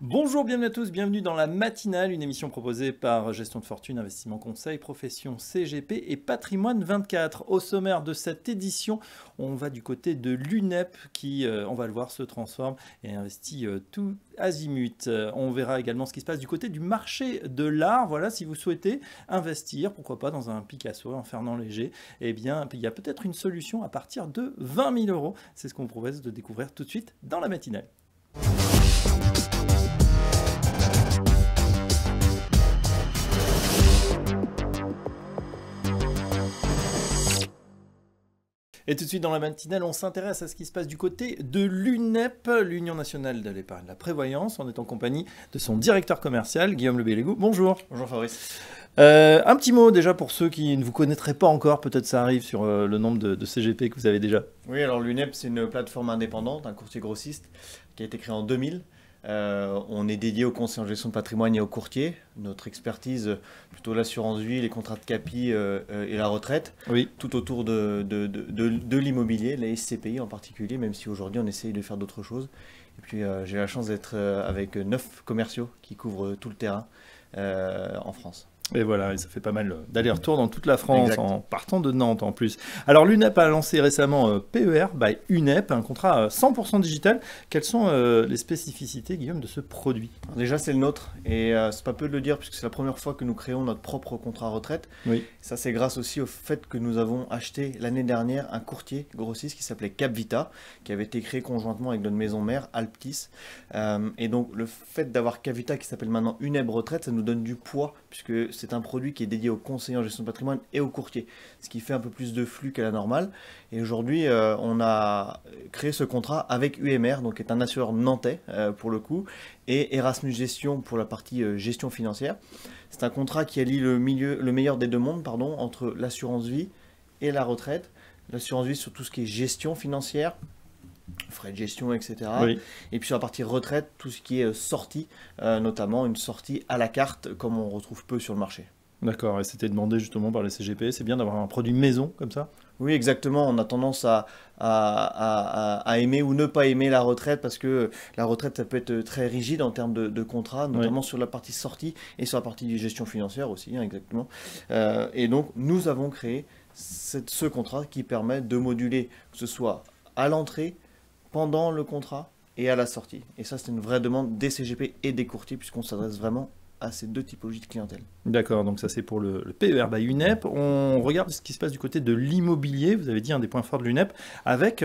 Bonjour, bienvenue à tous, bienvenue dans la matinale, une émission proposée par Gestion de Fortune, Investissement Conseil, Profession CGP et Patrimoine 24. Au sommaire de cette édition, on va du côté de l'UNEP qui, on va le voir, se transforme et investit tout azimut. On verra également ce qui se passe du côté du marché de l'art. Voilà, si vous souhaitez investir, pourquoi pas dans un Picasso, un Fernand Léger, eh bien, il y a peut-être une solution à partir de 20 000 euros. C'est ce qu'on vous propose de découvrir tout de suite dans la matinale. Et tout de suite dans la matinale, on s'intéresse à ce qui se passe du côté de l'UNEP, l'Union nationale de l'épargne et de la prévoyance. On est en compagnie de son directeur commercial, Guillaume Le Bellégou. Bonjour. Bonjour Fabrice. Un petit mot déjà pour ceux qui ne vous connaîtraient pas encore, peut-être ça arrive sur le nombre de CGP que vous avez déjà. Oui, alors l'UNEP, c'est une plateforme indépendante, un courtier grossiste qui a été créé en 2000. On est dédié au conseil en gestion de patrimoine et au courtier. Notre expertise, plutôt l'assurance vie, les contrats de capi et la retraite, Oui. tout autour de l'immobilier, la SCPI en particulier, même si aujourd'hui on essaye de faire d'autres choses. Et puis j'ai la chance d'être avec 9 commerciaux qui couvrent tout le terrain en France. Et voilà, et ça fait pas mal d'aller-retour dans toute la France, Exact. en partant de Nantes en plus. Alors l'UNEP a lancé récemment PER by UNEP, un contrat 100% digital. Quelles sont les spécificités, Guillaume, de ce produit? Alors déjà, c'est le nôtre, et c'est pas peu de le dire, puisque c'est la première fois que nous créons notre propre contrat retraite. Oui. Ça, c'est grâce aussi au fait que nous avons acheté l'année dernière un courtier grossiste qui s'appelait Capvita, qui avait été créé conjointement avec notre maison mère, Alptis. Et donc, le fait d'avoir Capvita qui s'appelle maintenant UNEP Retraite, ça nous donne du poids, puisque c'est un produit qui est dédié aux conseillers en gestion de patrimoine et aux courtiers, ce qui fait un peu plus de flux qu'à la normale. Et aujourd'hui, on a créé ce contrat avec UMR, donc qui est un assureur nantais pour le coup, et Erasmus Gestion pour la partie gestion financière. C'est un contrat qui allie le meilleur des deux mondes, pardon, entre l'assurance vie et la retraite. L'assurance vie sur tout ce qui est gestion financière, frais de gestion, etc. Oui. Et puis sur la partie retraite, tout ce qui est sortie, notamment une sortie à la carte, comme on retrouve peu sur le marché. D'accord, et c'était demandé justement par les CGP. C'est bien d'avoir un produit maison comme ça? Oui, exactement. On a tendance à aimer ou ne pas aimer la retraite parce que la retraite, ça peut être très rigide en termes de contrat, notamment sur la partie sortie et sur la partie gestion financière aussi, hein, exactement. Et donc, nous avons créé ce contrat qui permet de moduler, que ce soit à l'entrée, pendant le contrat et à la sortie. Et ça, c'est une vraie demande des CGP et des courtiers puisqu'on s'adresse vraiment à ces deux typologies de clientèle. D'accord, donc ça c'est pour le PER by UNEP. On regarde ce qui se passe du côté de l'immobilier. Vous avez dit un des points forts de l'UNEP avec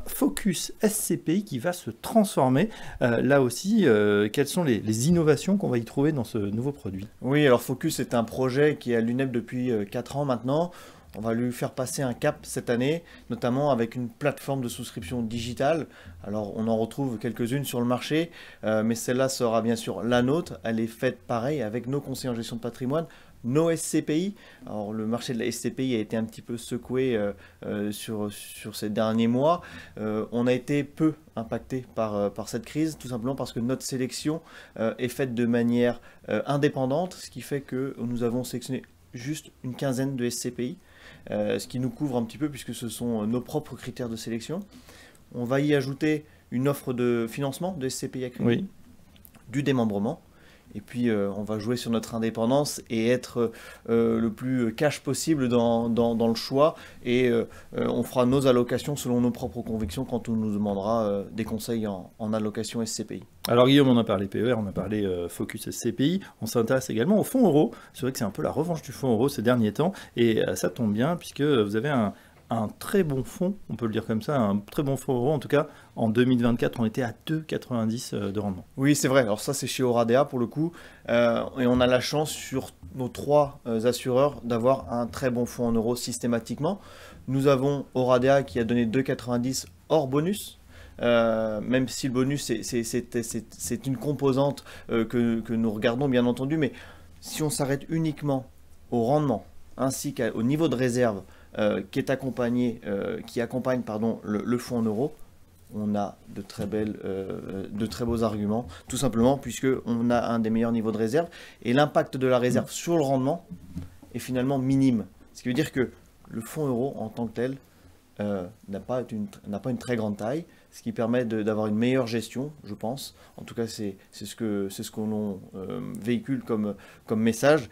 Focus SCPI qui va se transformer. Là aussi, quelles sont les innovations qu'on va y trouver dans ce nouveau produit? Oui, alors Focus est un projet qui est à l'UNEP depuis 4 ans maintenant. On va lui faire passer un cap cette année, notamment avec une plateforme de souscription digitale. Alors, on en retrouve quelques-unes sur le marché, mais celle-là sera bien sûr la nôtre. Elle est faite pareil avec nos conseillers en gestion de patrimoine, nos SCPI. Alors, le marché de la SCPI a été un petit peu secoué sur ces derniers mois. On a été peu impacté par cette crise, tout simplement parce que notre sélection est faite de manière indépendante, ce qui fait que nous avons sélectionné juste une quinzaine de SCPI. Ce qui nous couvre un petit peu puisque ce sont nos propres critères de sélection. On va y ajouter une offre de financement de SCPI à crédit, Oui. du démembrement, et puis on va jouer sur notre indépendance et être le plus cash possible dans le choix, et on fera nos allocations selon nos propres convictions quand on nous demandera des conseils en allocation SCPI. Alors Guillaume, on a parlé PER, on a parlé Focus SCPI, on s'intéresse également au fonds euro. C'est vrai que c'est un peu la revanche du fonds euro ces derniers temps, et ça tombe bien puisque vous avez un très bon fonds, on peut le dire comme ça, un très bon fonds euro. En tout cas, en 2024, on était à 2,90 de rendement. Oui, c'est vrai. Alors ça, c'est chez Oradea pour le coup. Et on a la chance sur nos 3 assureurs d'avoir un très bon fonds en euros systématiquement. Nous avons Oradea qui a donné 2,90 hors bonus. Même si le bonus, c'est une composante que nous regardons, bien entendu. Mais si on s'arrête uniquement au rendement ainsi qu'au niveau de réserve qui accompagne le fonds en euros, on a de très beaux arguments, tout simplement puisqu'on a un des meilleurs niveaux de réserve, et l'impact de la réserve sur le rendement est finalement minime. Ce qui veut dire que le fonds euro en tant que tel n'a pas une très grande taille, ce qui permet d'avoir une meilleure gestion, je pense. En tout cas, c'est ce que l'on véhicule comme message.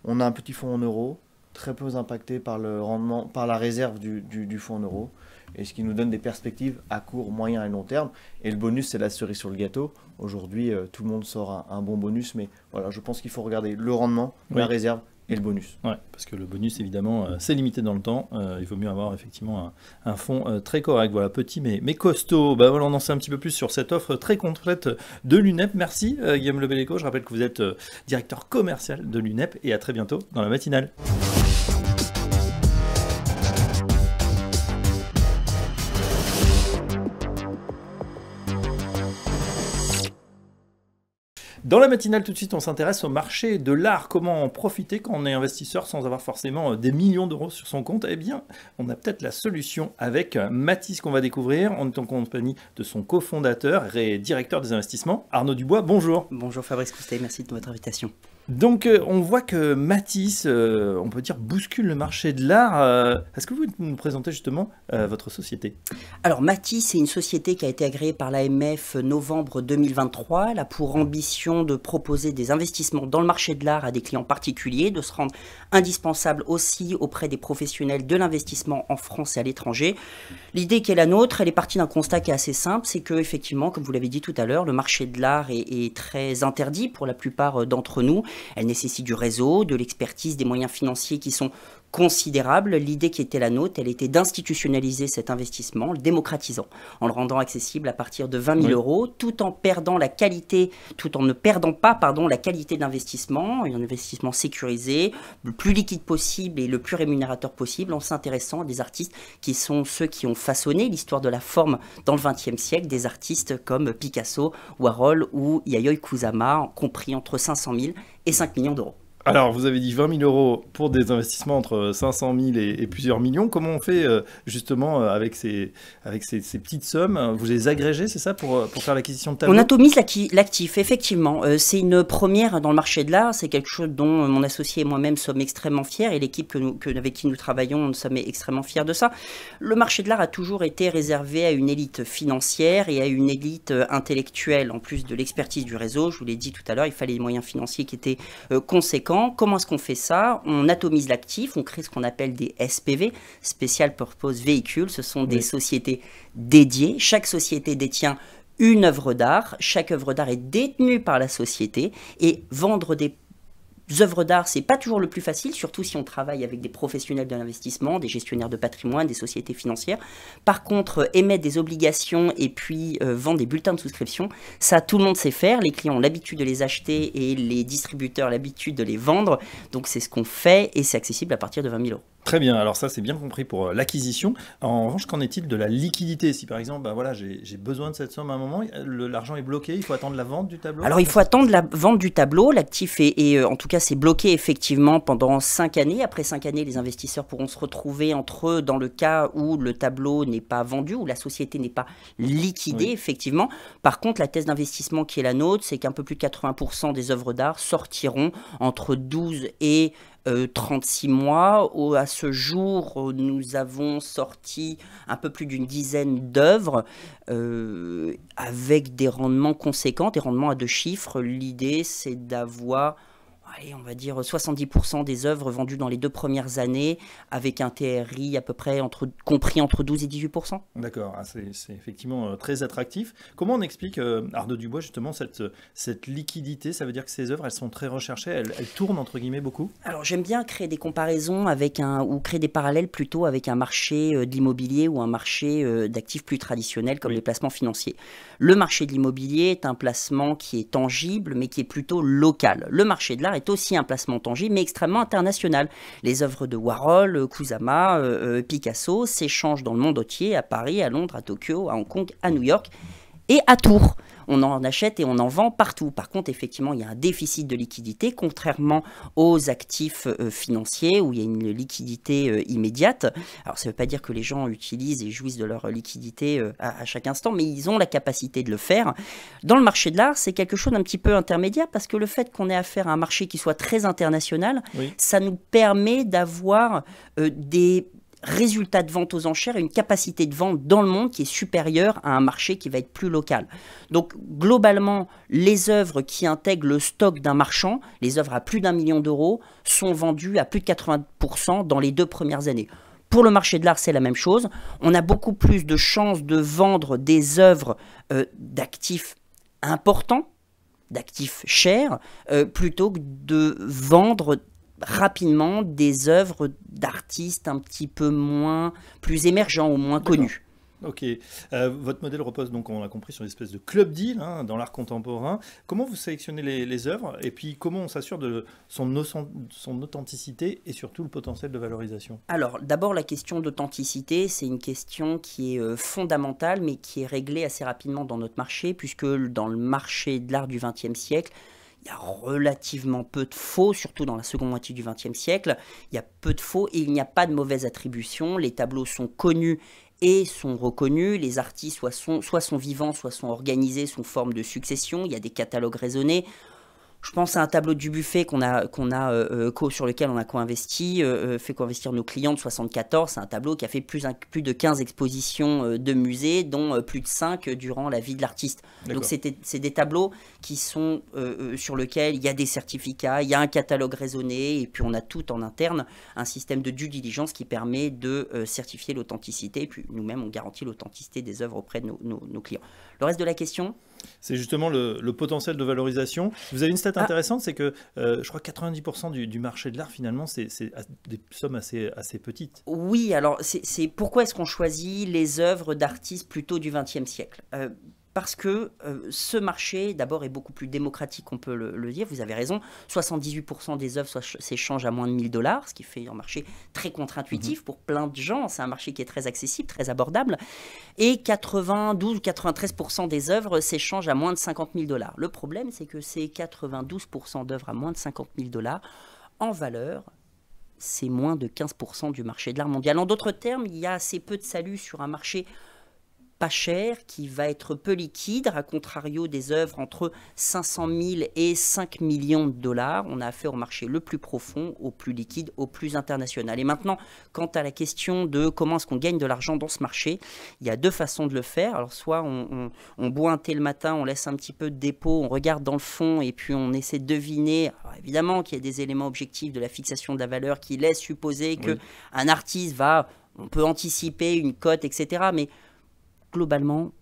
On a un petit fonds en euros, très peu impacté par le rendement, par la réserve du fonds en euros, et ce qui nous donne des perspectives à court, moyen et long terme. Et le bonus, c'est la cerise sur le gâteau. Aujourd'hui, tout le monde sort un bon bonus, mais voilà, je pense qu'il faut regarder le rendement, la réserve et le bonus. Ouais, parce que le bonus, évidemment, c'est limité dans le temps. Il vaut mieux avoir effectivement un fonds très correct. Voilà, petit mais costaud. Bah, voilà, on en sait un petit peu plus sur cette offre très complète de l'UNEP. Merci Guillaume Lebelleco. Je rappelle que vous êtes directeur commercial de l'UNEP et à très bientôt dans la matinale. Dans la matinale, tout de suite, on s'intéresse au marché de l'art. Comment en profiter quand on est investisseur sans avoir forcément des millions d'euros sur son compte? Eh bien, on a peut-être la solution avec Mathys qu'on va découvrir. On est en compagnie de son cofondateur et directeur des investissements, Arnaud Dubois. Bonjour. Bonjour Fabrice Coustet, merci de votre invitation. Donc, on voit que Mathys, on peut dire, bouscule le marché de l'art. Est-ce que vous pouvez nous présenter justement votre société? Alors, Mathys, c'est une société qui a été agréée par l'AMF novembre 2023. Elle a pour ambition de proposer des investissements dans le marché de l'art à des clients particuliers, de se rendre indispensable aussi auprès des professionnels de l'investissement en France et à l'étranger. L'idée qui est la nôtre, elle est partie d'un constat qui est assez simple, c'est que effectivement, comme vous l'avez dit tout à l'heure, le marché de l'art est très interdit pour la plupart d'entre nous. Elle nécessite du réseau, de l'expertise, des moyens financiers qui sont considérables. L'idée qui était la nôtre, elle était d'institutionnaliser cet investissement, en le démocratisant, en le rendant accessible à partir de 20 000 euros, tout en ne perdant pas la qualité d'investissement, un investissement sécurisé, le plus liquide possible et le plus rémunérateur possible, en s'intéressant à des artistes qui sont ceux qui ont façonné l'histoire de la forme dans le XXe siècle, des artistes comme Picasso, Warhol ou Yayoi Kusama, compris entre 500 000 et 5 millions d'euros. Alors, vous avez dit 20 000 euros pour des investissements entre 500 000 et plusieurs millions. Comment on fait justement avec ces petites sommes? Vous les agrégez, c'est ça, pour faire l'acquisition de tableaux? On atomise l'actif, effectivement. C'est une première dans le marché de l'art. C'est quelque chose dont mon associé et moi-même sommes extrêmement fiers et l'équipe avec qui nous travaillons, nous sommes extrêmement fiers de ça. Le marché de l'art a toujours été réservé à une élite financière et à une élite intellectuelle. En plus de l'expertise du réseau, je vous l'ai dit tout à l'heure, il fallait des moyens financiers qui étaient conséquents. Comment est-ce qu'on fait ça? On atomise l'actif, on crée ce qu'on appelle des SPV, Special Purpose Vehicles. Ce sont des sociétés dédiées. Chaque société détient une œuvre d'art. Chaque œuvre d'art est détenue par la société. Et vendre des œuvres d'art, c'est pas toujours le plus facile, surtout si on travaille avec des professionnels de l'investissement, des gestionnaires de patrimoine, des sociétés financières. Par contre, émettre des obligations et puis vendre des bulletins de souscription, ça tout le monde sait faire. Les clients ont l'habitude de les acheter et les distributeurs l'habitude de les vendre. Donc c'est ce qu'on fait et c'est accessible à partir de 20 000 euros. Très bien, alors ça c'est bien compris pour l'acquisition. En revanche, qu'en est-il de la liquidité? Si par exemple, voilà, j'ai besoin de cette somme à un moment, l'argent est bloqué, il faut attendre la vente du tableau? Alors il faut attendre la vente du tableau. L'actif est en tout cas c'est bloqué effectivement pendant 5 années. Après 5 années, les investisseurs pourront se retrouver entre eux dans le cas où le tableau n'est pas vendu, où la société n'est pas liquidée effectivement. Par contre, la thèse d'investissement qui est la nôtre, c'est qu'un peu plus de 80% des œuvres d'art sortiront entre 12 et 36 mois. À ce jour, nous avons sorti un peu plus d'une dizaine d'œuvres avec des rendements conséquents, des rendements à 2 chiffres. L'idée, c'est d'avoir, allez, on va dire 70% des œuvres vendues dans les 2 premières années avec un TRI à peu près compris entre 12 et 18%. D'accord, c'est effectivement très attractif. Comment on explique, Arnaud Dubois, justement, cette liquidité? Ça veut dire que ces œuvres, elles sont très recherchées, elles tournent entre guillemets beaucoup? Alors j'aime bien créer des comparaisons ou créer des parallèles plutôt avec un marché de l'immobilier ou un marché d'actifs plus traditionnels comme les placements financiers. Le marché de l'immobilier est un placement qui est tangible mais qui est plutôt local. Le marché de l'art est aussi un placement tangible mais extrêmement international. Les œuvres de Warhol, Kusama, Picasso s'échangent dans le monde entier, à Paris, à Londres, à Tokyo, à Hong Kong, à New York et à Tours. On en achète et on en vend partout. Par contre, effectivement, il y a un déficit de liquidité, contrairement aux actifs financiers où il y a une liquidité immédiate. Alors, ça ne veut pas dire que les gens utilisent et jouissent de leur liquidité à chaque instant, mais ils ont la capacité de le faire. Dans le marché de l'art, c'est quelque chose d'un petit peu intermédiaire parce que le fait qu'on ait affaire à un marché qui soit très international, ça nous permet d'avoir résultat de vente aux enchères et une capacité de vente dans le monde qui est supérieure à un marché qui va être plus local. Donc globalement, les œuvres qui intègrent le stock d'un marchand, les œuvres à plus d'1 million d'euros, sont vendues à plus de 80% dans les 2 premières années. Pour le marché de l'art, c'est la même chose. On a beaucoup plus de chances de vendre des œuvres d'actifs importants, d'actifs chers, plutôt que de vendre rapidement des œuvres d'artistes un petit peu plus émergents ou moins connus. Ok. Votre modèle repose donc, on l'a compris, sur une espèce de club deal dans l'art contemporain. Comment vous sélectionnez les œuvres et puis comment on s'assure de son authenticité et surtout le potentiel de valorisation? Alors, d'abord, la question d'authenticité, c'est une question qui est fondamentale, mais qui est réglée assez rapidement dans notre marché, puisque dans le marché de l'art du XXe siècle, il y a relativement peu de faux, surtout dans la seconde moitié du XXe siècle. Il y a peu de faux et il n'y a pas de mauvaise attribution. Les tableaux sont connus et sont reconnus. Les artistes soit sont vivants, soit sont organisés sous forme de succession. Il y a des catalogues raisonnés. Je pense à un tableau du Buffet sur lequel on a fait co-investir nos clients de 74. C'est un tableau qui a fait plus de 15 expositions de musées, dont plus de 5 durant la vie de l'artiste. Donc c'est des tableaux qui sont sur lesquels il y a des certificats, il y a un catalogue raisonné, et puis on a tout en interne, un système de due diligence qui permet de certifier l'authenticité, et puis nous-mêmes on garantit l'authenticité des œuvres auprès de nos clients. Le reste de la question ? C'est justement le potentiel de valorisation. Vous avez une stat intéressante, c'est que je crois que 90% du marché de l'art, finalement, c'est des sommes assez petites. Oui, alors c'est pourquoi est-ce qu'on choisit les œuvres d'artistes plutôt du XXe siècle ? Parce que ce marché, d'abord, est beaucoup plus démocratique, on peut le dire, vous avez raison. 78% des œuvres s'échangent à moins de 1 000 $, ce qui fait un marché très contre-intuitif pour plein de gens. C'est un marché qui est très accessible, très abordable. Et 92 ou 93% des œuvres s'échangent à moins de 50 000 $. Le problème, c'est que ces 92% d'œuvres à moins de 50 000 $, en valeur, c'est moins de 15% du marché de l'art mondial. En d'autres termes, il y a assez peu de salut sur un marché pas cher, qui va être peu liquide, à contrario des œuvres entre 500 000 et 5 millions de $. On a affaire au marché le plus profond, au plus liquide, au plus international. Et maintenant, quant à la question de comment est-ce qu'on gagne de l'argent dans ce marché, il y a 2 façons de le faire. Alors soit on boit un thé le matin, on laisse un petit peu de dépôt, on regarde dans le fond et puis on essaie de deviner. Alors évidemment qu'il y a des éléments objectifs de la fixation de la valeur qui laissent supposer qu'un artiste on peut anticiper une cote, etc. Mais globalement,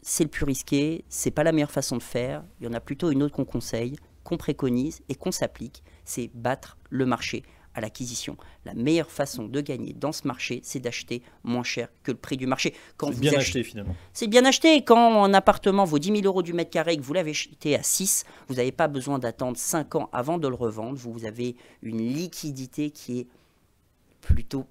c'est le plus risqué, c'est pas la meilleure façon de faire. Il y en a plutôt une autre qu'on conseille, qu'on préconise et qu'on s'applique, c'est battre le marché à l'acquisition. La meilleure façon de gagner dans ce marché, c'est d'acheter moins cher que le prix du marché. C'est bien acheté finalement. C'est bien acheté. Quand un appartement vaut 10 000 € du mètre carré et que vous l'avez acheté à 6, vous n'avez pas besoin d'attendre 5 ans avant de le revendre. Vous avez une liquidité qui est plutôt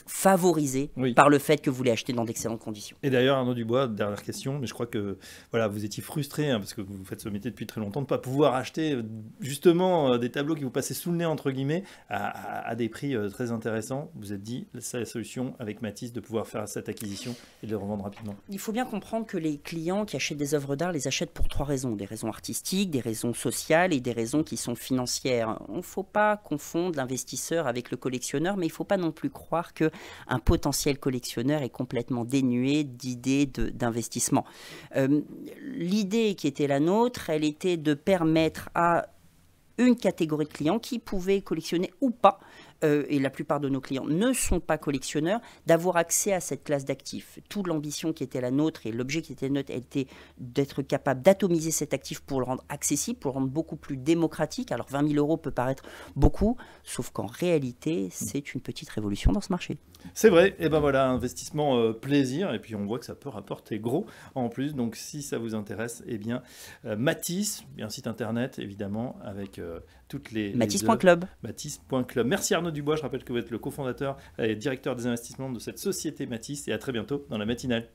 favorisé par le fait que vous l'ayez acheté dans d'excellentes conditions. Et d'ailleurs, Arnaud Dubois, dernière question, mais je crois que vous étiez frustré, parce que vous faites ce métier depuis très longtemps, de ne pas pouvoir acheter justement des tableaux qui vous passaient sous le nez, entre guillemets, à des prix très intéressants. Vous vous êtes dit, c'est la solution avec Matisse de pouvoir faire cette acquisition et de les revendre rapidement. Il faut bien comprendre que les clients qui achètent des œuvres d'art les achètent pour 3 raisons. Des raisons artistiques, des raisons sociales et des raisons qui sont financières. On ne faut pas confondre l'investisseur avec le collectionneur, mais il ne faut pas non plus croire qu'un potentiel collectionneur est complètement dénué d'idées d'investissement. L'idée qui était la nôtre, elle était de permettre à une catégorie de clients qui pouvaient collectionner ou pas, et la plupart de nos clients ne sont pas collectionneurs, d'avoir accès à cette classe d'actifs. Toute l'ambition qui était la nôtre et l'objet qui était le nôtre était d'être capable d'atomiser cet actif pour le rendre accessible, pour le rendre beaucoup plus démocratique. Alors 20 000 € peut paraître beaucoup, sauf qu'en réalité, c'est une petite révolution dans ce marché. C'est vrai, et ben voilà, investissement plaisir, et puis on voit que ça peut rapporter gros en plus, donc si ça vous intéresse, eh bien Matisse, un site internet évidemment, avec toutes les... Matisse.club. Matisse.club. Merci Arnaud Dubois, je rappelle que vous êtes le cofondateur et directeur des investissements de cette société Matisse, et à très bientôt dans la matinale.